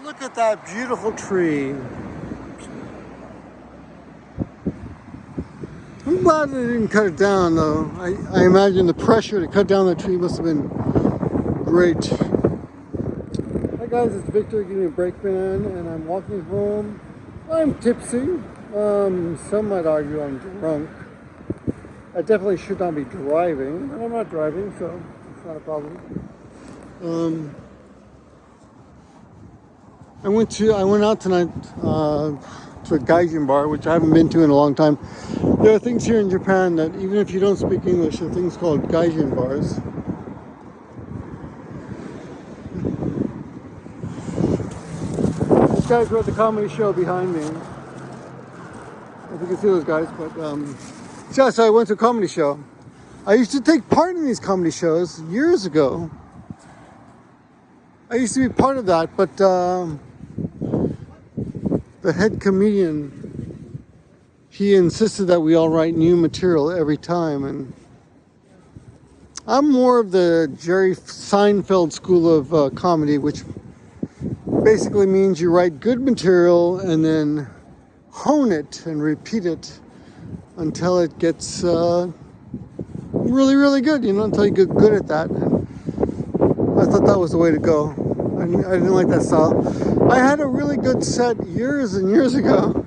Look at that beautiful tree. I'm glad they didn't cut it down though. I imagine the pressure to cut down the tree must have been great. Hi guys, it's Victor, Gimmeabreakman, and I'm walking home. I'm tipsy. Some might argue I'm drunk. I definitely should not be driving, but I'm not driving, so it's not a problem. I went out tonight to a gaijin bar, which I haven't been to in a long time. There are things here in Japan that even if you don't speak English, there are things called gaijin bars. These guys were at the comedy show behind me. If you can see those guys, but so I went to a comedy show. I used to take part in these comedy shows years ago. I used to be part of that, but the head comedian, he insisted that we all write new material every time, and I'm more of the Jerry Seinfeld school of comedy, which basically means you write good material and then hone it and repeat it until it gets really, really good, until you get good at that. And I thought that was the way to go. I didn't like that style. I had a really good set years and years ago,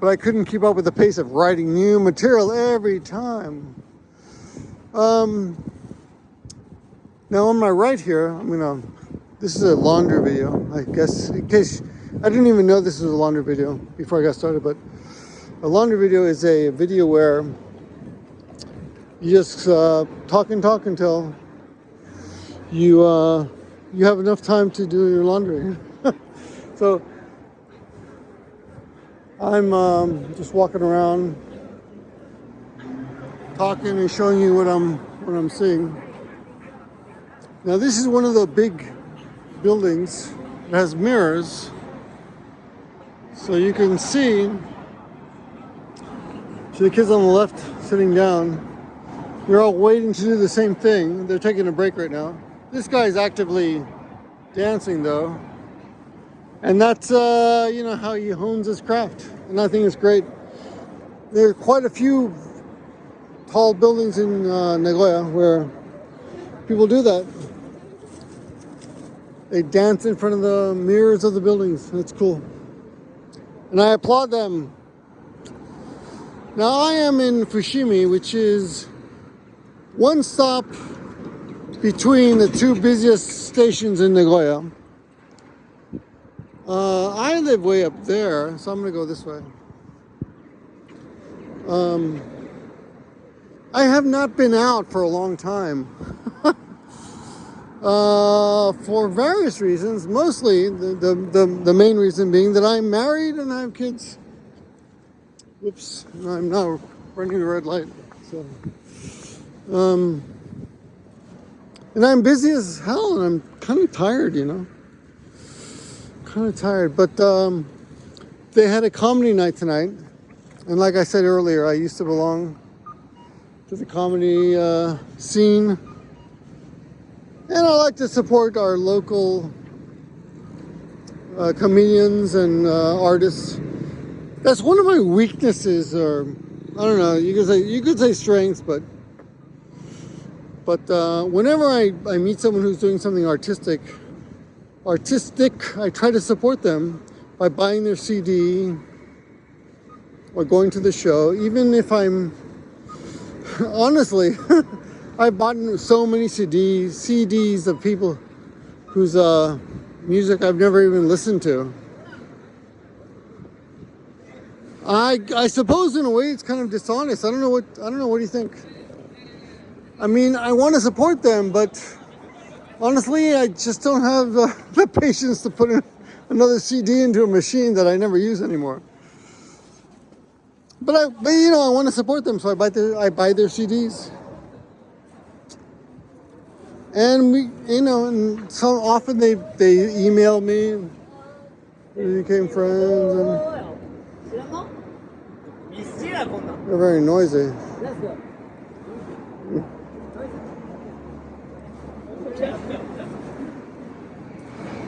but I couldn't keep up with the pace of writing new material every time. Now on my right here, this is a laundry video, I guess, in case, I didn't even know this was a laundry video before I got started, but a laundry video is a video where you just talk until you have enough time to do your laundry. So I'm just walking around, talking and showing you what I'm seeing. Now this is one of the big buildings. It has mirrors, so you can see. So the kids on the left sitting down, they're all waiting to do the same thing. They're taking a break right now. This guy's actively dancing though. And that's, how he hones his craft. And I think it's great. There are quite a few tall buildings in Nagoya where people do that. They dance in front of the mirrors of the buildings. It's cool. And I applaud them. Now I am in Fushimi, which is one stop between the two busiest stations in Nagoya. I live way up there, so I'm gonna go this way. I have not been out for a long time. For various reasons, mostly the main reason being that I'm married and I have kids. Whoops, I'm now running the red light. So, and I'm busy as hell, and I'm kind of tired, Kind of tired, but they had a comedy night tonight, and like I said earlier, I used to belong to the comedy scene, and I like to support our local comedians and artists. That's one of my weaknesses, or I don't know. You could say strengths, but whenever I meet someone who's doing something artistic, I try to support them by buying their CD or going to the show. Even if I'm honestly, I've bought so many CDs of people whose music I've never even listened to. I suppose in a way it's kind of dishonest. I don't know. What do you think? I mean, I want to support them, but honestly, I just don't have the patience to put another CD into a machine that I never use anymore. But I want to support them, so I buy their CDs. And and so often they email me. We became friends, and they're very noisy.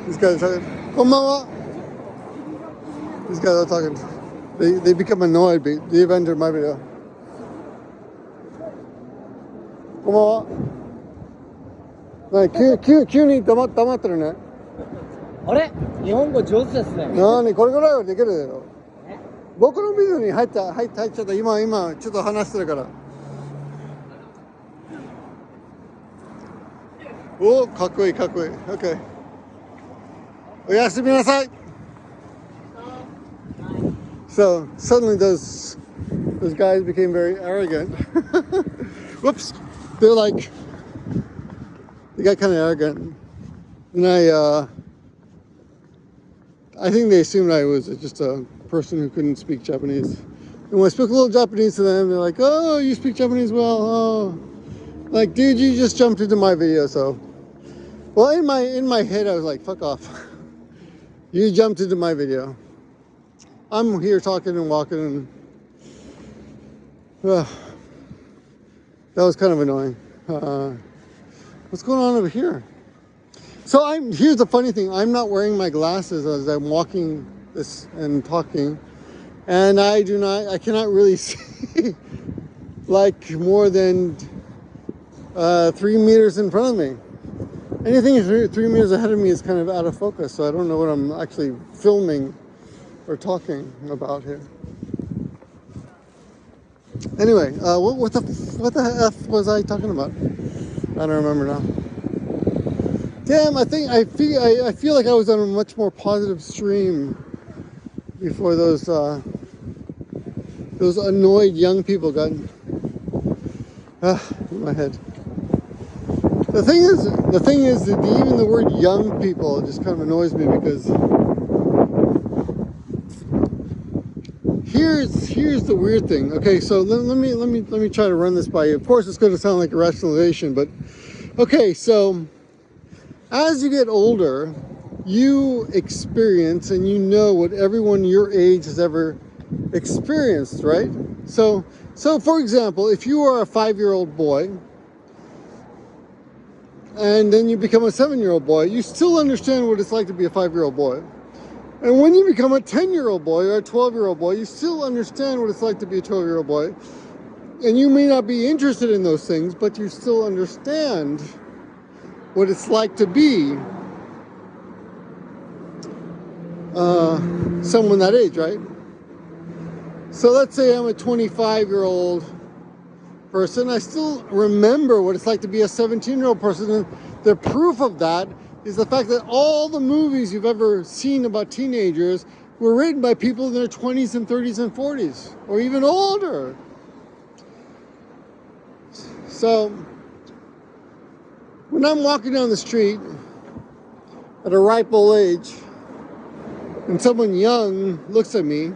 These guys are talking. Konbanwa. These guys are talking. They become annoyed. They've entered my video. Konbanwa. 急に黙ってるね。あれ日本語上手ですね。これぐらいはできるよ。僕のビデオに入っちゃった。今ちょっと話してるから。お、かっこいい。OK。おやすみなさい。So suddenly those guys became very arrogant. Whoops. They got kind of arrogant. And I think they assumed I was just a person who couldn't speak Japanese. And when I spoke a little Japanese to them, they're like, "Oh, you speak Japanese well." Oh, like, dude, you just jumped into my video, so. Well, in my head, I was like, "Fuck off." You jumped into my video. I'm here talking and walking, and that was kind of annoying. What's going on over here? So here's the funny thing. I'm not wearing my glasses as I'm walking this and talking, and I cannot really see like more than 3 meters in front of me. Anything 3 meters ahead of me is kind of out of focus, so I don't know what I'm actually filming or talking about here. Anyway, what the F was I talking about? I don't remember now. Damn, I feel like I was on a much more positive stream before those annoyed young people got in my head. The thing is that even the word young people just kind of annoys me, because here's the weird thing. Okay, so let me try to run this by you. Of course, it's going to sound like a rationalization, but okay, so as you get older, you experience and you know what everyone your age has ever experienced, right? So for example, if you are a 5-year-old boy and then you become a 7-year-old boy, you still understand what it's like to be a 5-year-old boy. And when you become a 10-year-old boy or a 12-year-old boy, you still understand what it's like to be a 12-year-old boy. And you may not be interested in those things, but you still understand what it's like to be someone that age, right? So let's say I'm a 25-year-old person. I still remember what it's like to be a 17-year-old person. And the proof of that is the fact that all the movies you've ever seen about teenagers were written by people in their 20s and 30s and 40s, or even older. So when I'm walking down the street at a ripe old age and someone young looks at me,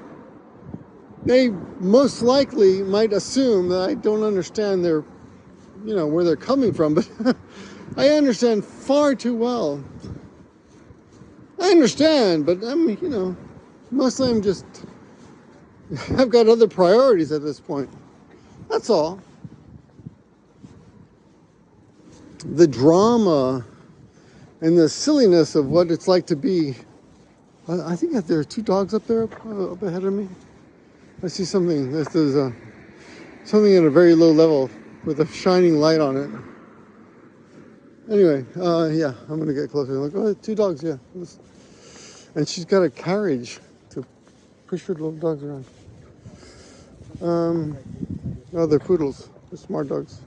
they most likely might assume that I don't understand where they're coming from, but I understand far too well. I understand, but mostly I've got other priorities at this point. That's all. The drama and the silliness of what it's like to be. I think that there are 2 dogs up there up ahead of me. I see something. There's something at a very low level with a shining light on it. Anyway, yeah, I'm gonna get closer. Like, oh, 2 dogs, yeah. And she's got a carriage to push her little dogs around. Oh, they're poodles. They're smart dogs.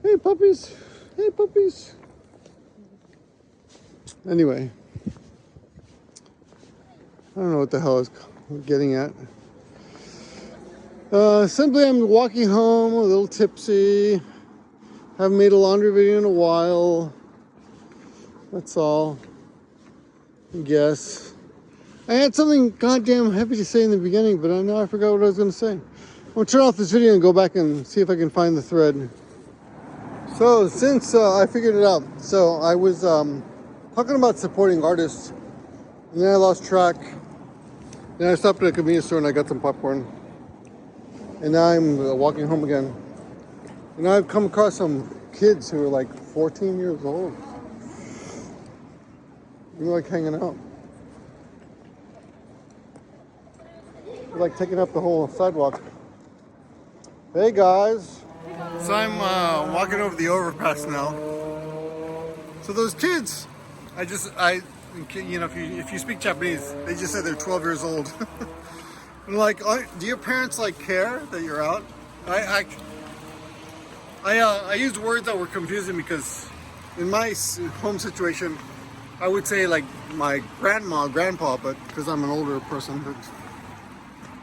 Hey, puppies. Hey, puppies. Anyway, I don't know what the hell I was getting at. Simply, I'm walking home, a little tipsy. Haven't made a laundry video in a while. That's all. I guess. I had something goddamn heavy to say in the beginning, but now I forgot what I was going to say. I'm going to turn off this video and go back and see if I can find the thread. So, since I figured it out, so I was talking about supporting artists, and then I lost track. Then I stopped at a convenience store and I got some popcorn. And now I'm walking home again. And I've come across some kids who are like 14 years old. We like hanging out. We like taking up the whole sidewalk. Hey guys. So I'm walking over the overpass now. So those kids, you know, if you speak Japanese, they just said they're 12 years old. I'm like, do your parents like care that you're out? I used words that were confusing because in my home situation, I would say like my grandma, grandpa, but because I'm an older person.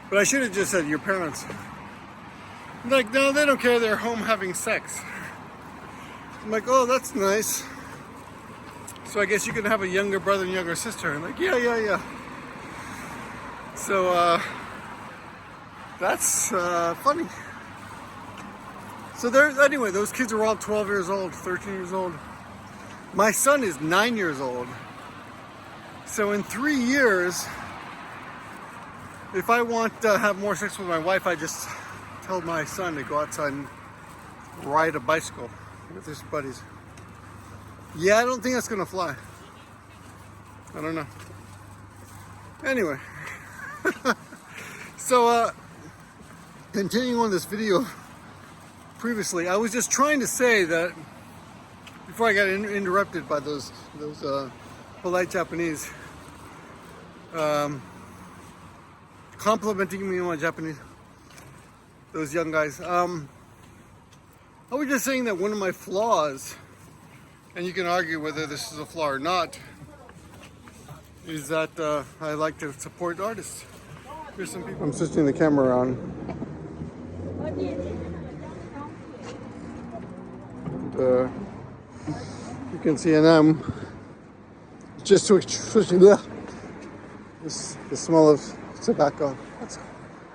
But I should have just said your parents. Like, no, they don't care. They're home having sex. I'm like, oh, that's nice. So I guess you can have a younger brother and younger sister. I'm like, yeah. So that's funny. So anyway, those kids are all 12 years old, 13 years old. My son is 9 years old. So in 3 years, if I want to have more sex with my wife, I just tell my son to go outside and ride a bicycle with his buddies. Yeah, I don't think that's gonna fly. I don't know. Anyway, so continuing on this video previously, I was just trying to say that before I got interrupted by those polite Japanese complimenting me on my Japanese, those young guys. I was just saying that one of my flaws, and you can argue whether this is a flaw or not, is that I like to support artists. Here's some people. I'm switching the camera on. And, you can see, and I'm just switching the smell of tobacco.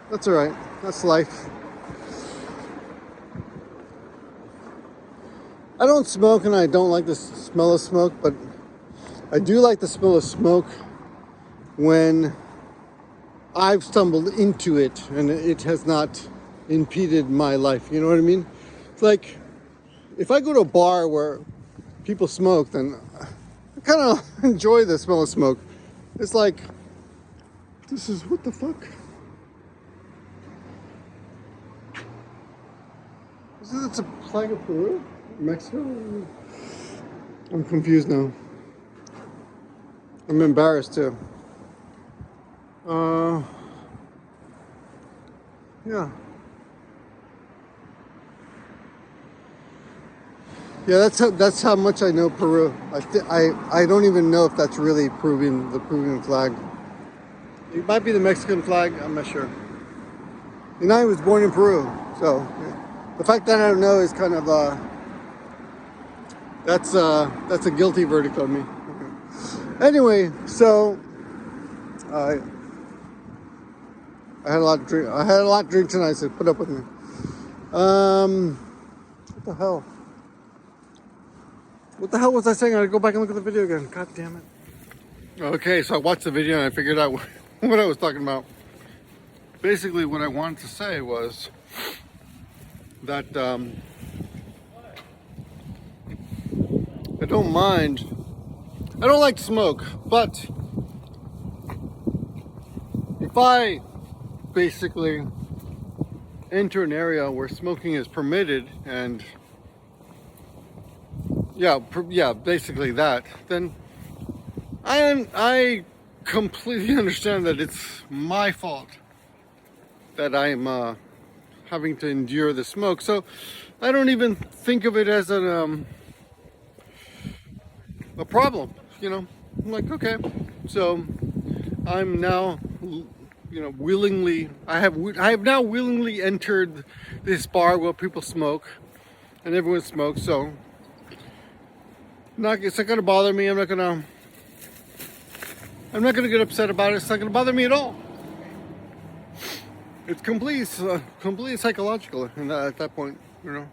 That's all right. That's life. I don't smoke, and I don't like the smell of smoke, but I do like the smell of smoke when I've stumbled into it and it has not impeded my life. You know what I mean? It's like if I go to a bar where people smoke, then I kind of enjoy the smell of smoke. It's like, this is, what the fuck? Is this a flag of Peru? Mexico? I'm confused now. I'm embarrassed too. Yeah. Yeah, that's how much I know Peru. I don't even know if that's really the Peruvian flag. It might be the Mexican flag. I'm not sure. You know, I was born in Peru, so the fact that I don't know is kind of that's a guilty verdict on me. Okay. Anyway, so I had a lot to drink. I had a lot to drink tonight, so put up with me. What the hell? What the hell was I saying? I gotta go back and look at the video again. God damn it. Okay, so I watched the video and I figured out what I was talking about. Basically, what I wanted to say was that I don't mind. I don't like to smoke, but if I basically enter an area where smoking is permitted and yeah, basically that, then I completely understand that it's my fault that I'm having to endure the smoke. So I don't even think of it as a problem, you know. I'm like, okay, so I'm now, you know, willingly, I have now willingly entered this bar where people smoke and everyone smokes, so it's not gonna bother me. I'm not gonna get upset about it. It's not gonna bother me at all. It's completely psychological at that point, you know.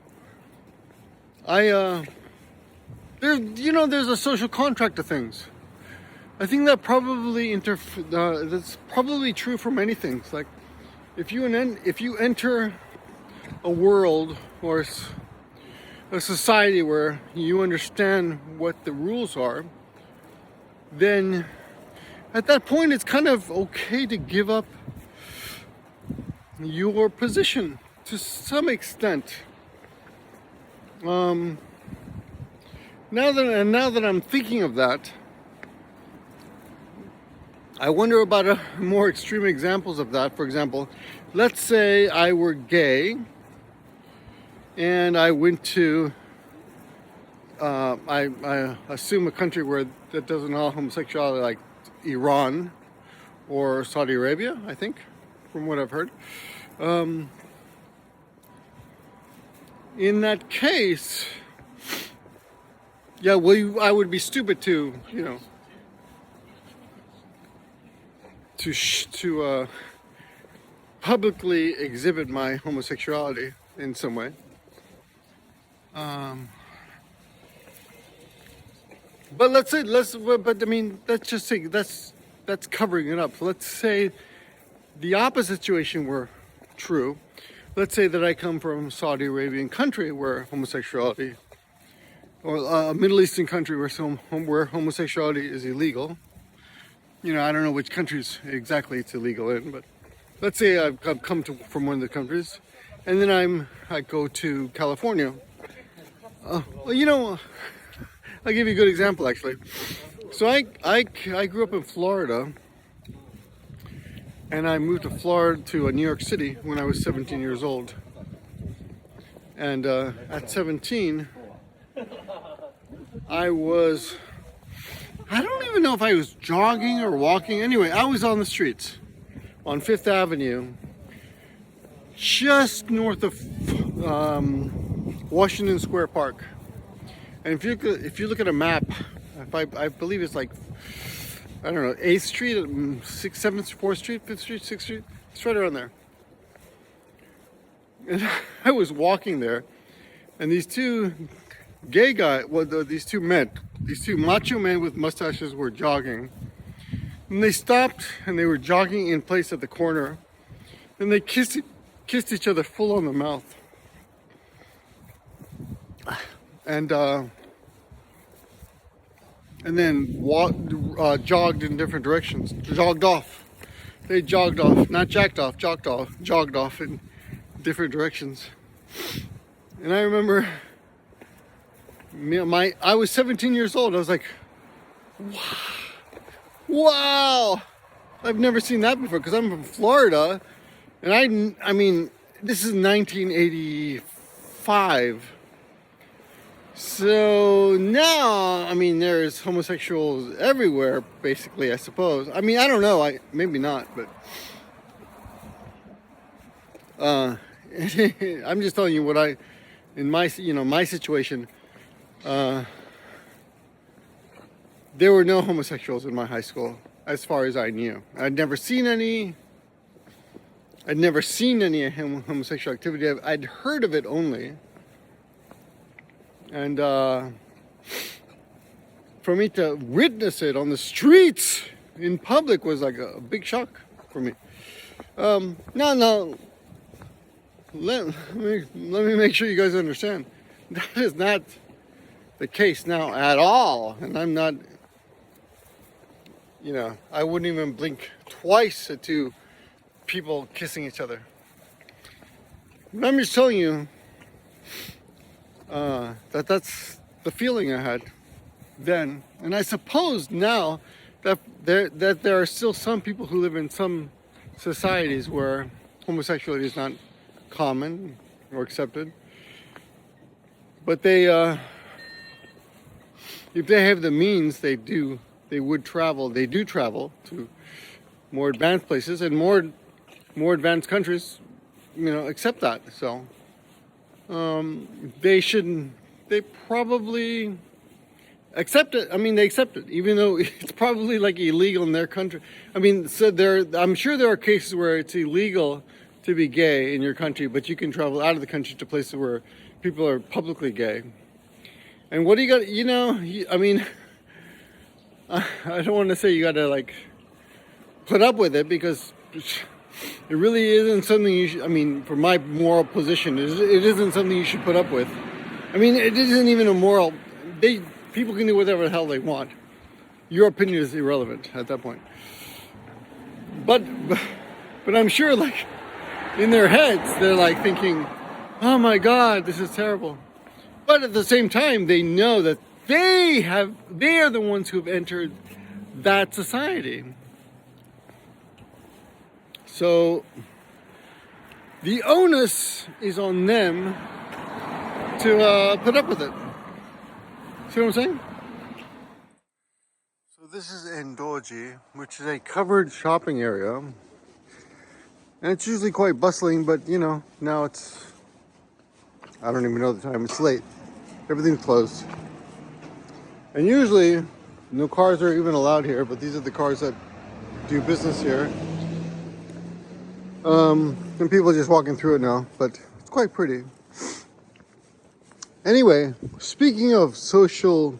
There's a social contract to things. I think that probably that's probably true for many things. Like if you enter a world or a society where you understand what the rules are, then at that point it's kind of okay to give up your position to some extent. Now that I'm thinking of that, I wonder about more extreme examples of that. For example, let's say I were gay and I went to I assume a country where that doesn't allow homosexuality, like Iran or Saudi Arabia, I think, from what I've heard. In that case, yeah, well, I would be stupid to, to publicly exhibit my homosexuality in some way. But let's just say that's covering it up. Let's say the opposite situation were true. Let's say that I come from a Saudi Arabian country where homosexuality, or a Middle Eastern country where homosexuality is illegal. I don't know which countries exactly it's illegal in, but let's say I've come from one of the countries, and then I go to California. I'll give you a good example, actually. So I grew up in Florida, and I moved to Florida to New York City when I was 17 years old. And at 17, I don't even know if I was jogging or walking. Anyway, I was on the streets on Fifth Avenue, just north of Washington Square Park. And if you look at a map, I believe it's like, I don't know, 8th Street, 6th, 7th, 4th Street, 5th Street, 6th Street. It's right around there. And I was walking there, and these two gay guys, these two macho men with mustaches were jogging. And they stopped, and they were jogging in place at the corner. And they kissed each other full on the mouth. And then jogged in different directions. Jogged off. They jogged off, not jacked off, jogged off in different directions. And I remember, I was 17 years old. I was like, wow, I've never seen that before, because I'm from Florida, and I mean, this is 1985. So now, there's homosexuals everywhere, basically, I suppose. I don't know, maybe not, but I'm just telling you what in my situation, there were no homosexuals in my high school, as far as I knew. I'd never seen any homosexual activity. I'd heard of it only. And for me to witness it on the streets in public was like a big shock for me. Now, let me make sure you guys understand. That is not the case now at all. And I'm not, I wouldn't even blink twice at two people kissing each other. But I'm just telling you, that's the feeling I had then, and I suppose now that there are still some people who live in some societies where homosexuality is not common or accepted, but they if they have the means, they do travel to more advanced places, and more advanced countries accept that. So they probably accept it. They accept it, even though it's probably like illegal in their country. I'm sure there are cases where it's illegal to be gay in your country, but you can travel out of the country to places where people are publicly gay. And what do you got, I don't want to say you got to like put up with it, because it really isn't something you should, from my moral position, it isn't something you should put up with. It isn't even a moral, people can do whatever the hell they want. your opinion is irrelevant at that point. But I'm sure, like, in their heads, they're like thinking, oh my God, this is terrible. But at the same time, they know that they are the ones who have entered that society. So the onus is on them to put up with it. See what I'm saying? So this is Endoji, which is a covered shopping area. And it's usually quite bustling, but you know, now it's, I don't even know the time, it's late. Everything's closed. And usually, no cars are even allowed here, but these are the cars that do business here. And people are just walking through it now, but it's quite pretty. Anyway, speaking of social,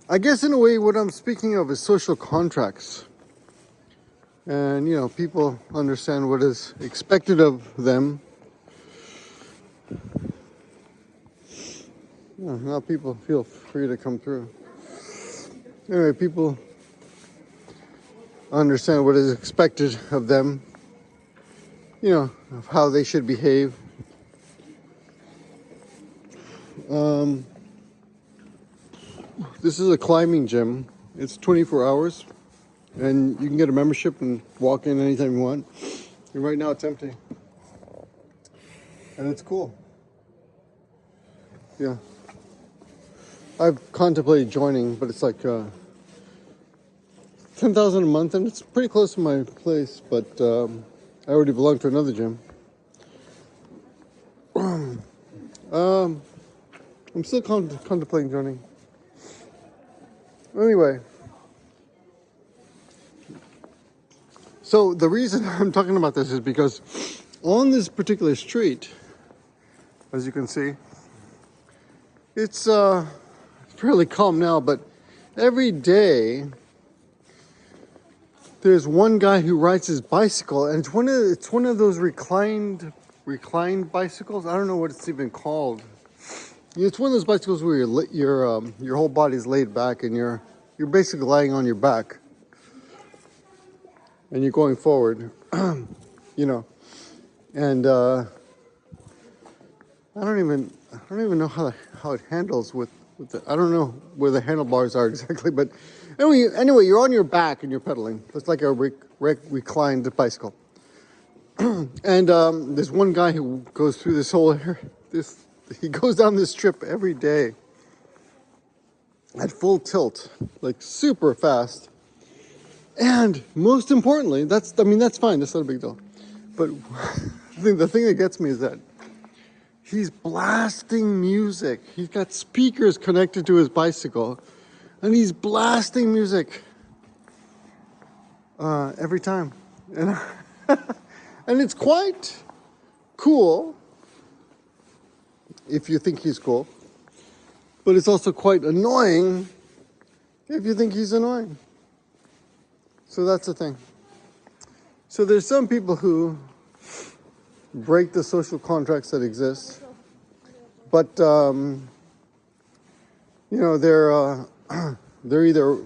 I guess in a way what I'm speaking of is social contracts. And, you know, people understand what is expected of them. Yeah, now people feel free to come through. Anyway, people understand what is expected of them. You know, of how they should behave. This is a climbing gym. It's 24 hours. And you can get a membership and walk in anytime you want. And right now it's empty. And it's cool. Yeah. I've contemplated joining, but it's like 10,000 a month, and it's pretty close to my place, but I already belong to another gym. I'm still contemplating joining. Anyway, so the reason I'm talking about this is because on this particular street, as you can see, it's fairly calm now, but every day there's one guy who rides his bicycle, and it's one of those reclined bicycles. I don't know what it's even called. It's one of those bicycles where your whole body's laid back and you're basically lying on your back and you're going forward, you know. And I don't even know how it handles with the, I don't know where the handlebars are exactly, but anyway, you're on your back and you're pedaling. It's like a reclined bicycle. And there's one guy who goes through this whole he goes down this strip every day at full tilt, like super fast. And most importantly, that's fine, that's not a big deal. But the thing that gets me is that he's blasting music. He's got speakers connected to his bicycle, and he's blasting music every time. And and it's quite cool if you think he's cool, but it's also quite annoying if you think he's annoying. So that's the thing. So there's some people who break the social contracts that exist, but you know, they're either,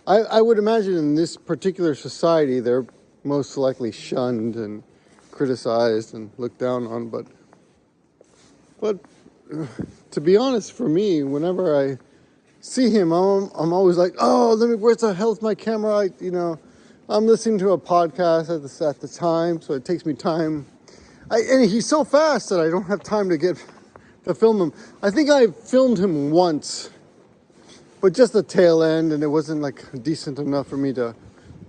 I would imagine in this particular society they're most likely shunned and criticized and looked down on, but to be honest, for me, whenever I see him, I'm always like, oh, where's the hell's my camera? I'm listening to a podcast at the time, so it takes me time. And he's so fast that I don't have time to film him. I think I filmed him once, but just the tail end, and it wasn't like decent enough for me to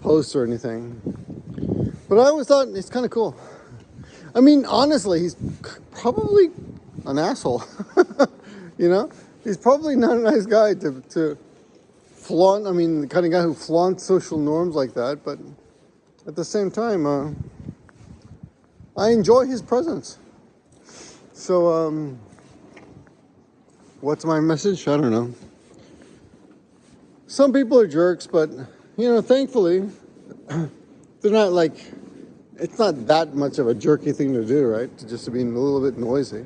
post or anything. But I always thought it's kind of cool. I mean, honestly, he's probably an asshole. You know, he's probably not a nice guy to flaunt. I mean, the kind of guy who flaunts social norms like that. But at the same time, I enjoy his presence. So, what's my message? I don't know. Some people are jerks, but you know, thankfully, they're not like. It's not that much of a jerky thing to do, right? To be a little bit noisy.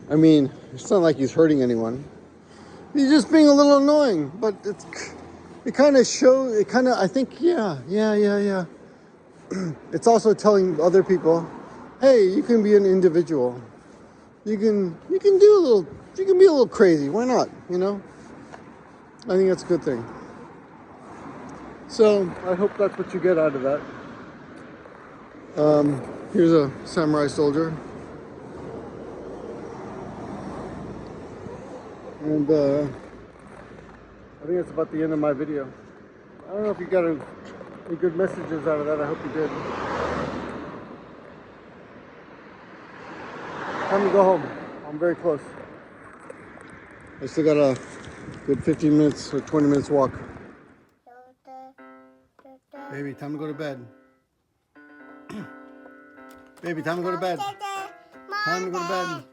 I mean, it's not like he's hurting anyone. He's just being a little annoying, but It kind of shows. It kind of. I think. Yeah. It's also telling other people, hey, you can be an individual. You can do a little. You can be a little crazy. Why not? You know. I think that's a good thing. So I hope that's what you get out of that. Here's a samurai soldier. And I think that's about the end of my video. I don't know if you got any good messages out of that. I hope you did. Time to go home. I'm very close. I still got a good 15 minutes or 20 minutes walk. Baby, time to go to bed. Baby, time to go to bed. Time to go to bed.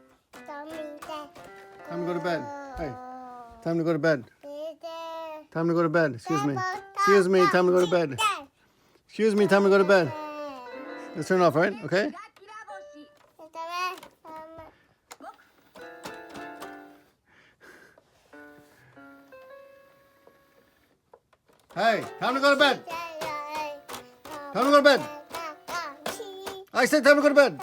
Time to go to bed. Hey, time to go to bed. Time to go to bed. Excuse me. Excuse me. Time to go to bed. Excuse me. Time to go to bed. Let's turn it off, right? Okay. Hey, time to go to bed. Time to go to bed. I said time to go to bed.